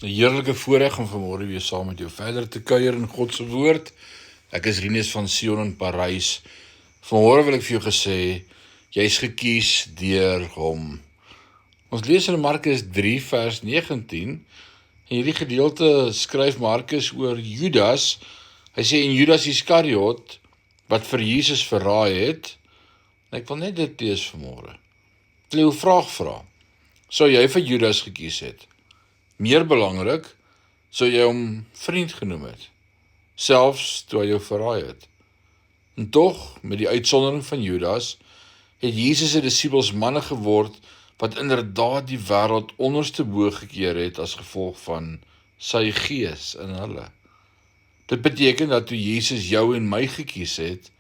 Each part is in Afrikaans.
'n heerlike voorreg om vanmôre weer saam met jou verder te kuier in God se woord. Ek is Rinus van Sion in Parys. Vanmôre wil ek vir jou gesê, jy's gekies deur hom. Ons lees in Markus 3 vers 19. En hierdie gedeelte skryf Markus oor Judas. Hy sê en Judas Iskariot wat vir Jesus verraai het. En ek wil net dit lees vanmôre. Ek wil jou 'n vraag vra. Sou jy vir Judas gekies het? Meer belangrik, sou jy hom vriend genoem het, selfs toe hy jou verraai het. En tog, met die uitsondering van Judas, het Jesus se disippels manne geword wat inderdaad die wêreld onderste bo gekeer het as gevolg van sy gees in hulle. Dit beteken dat toe Jesus jou en my gekies het,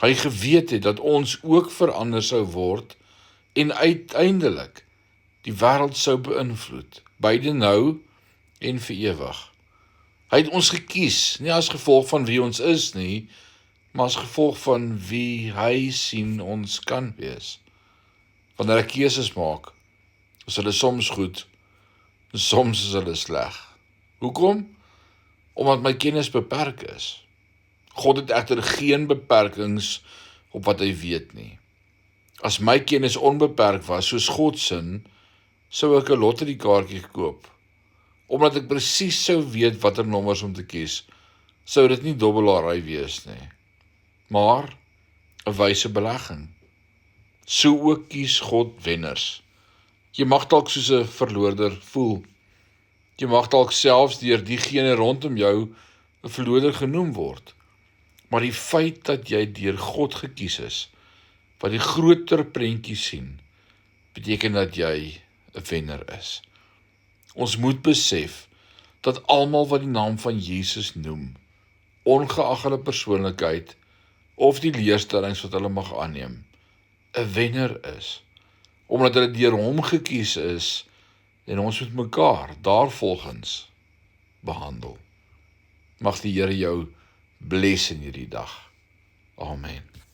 hy geweet het dat ons ook verander sou word en uiteindelik die wêreld sou beïnvloed, beide nou en vir ewig. Hy het ons gekies, nie as gevolg van wie ons is nie, maar as gevolg van wie hy sien ons kan wees. Wanneer ek keuses maak, is hulle soms goed, en soms is hulle sleg. Hoekom? Omdat my kennis beperk is. God het egter geen beperkings op wat hy weet nie. As my kennis onbeperk was, soos God se, sou ek 'n lotteriekaartjie koop. Omdat ek presies sou weet watter nommers om te kies, sou dit nie dobbelary wees nie, maar 'n wyse belegging. So ook kies God wenners. Jy mag dalk soos 'n verloorder voel. Jy mag dalk selfs deur diegene rondom jou 'n verloorder genoem word. Maar die feit dat jy deur God gekies is, wat die groter prentjie sien, beteken dat jy 'n wenner is. Ons moet besef dat almal wat die naam van Jesus noem, ongeag hulle persoonlikheid of die leerstellings wat hulle mag aanneem, 'n wenner is, omdat hulle deur hom gekies is en ons moet mekaar daarvolgens behandel. Mag die Here jou bless in hierdie dag. Amen.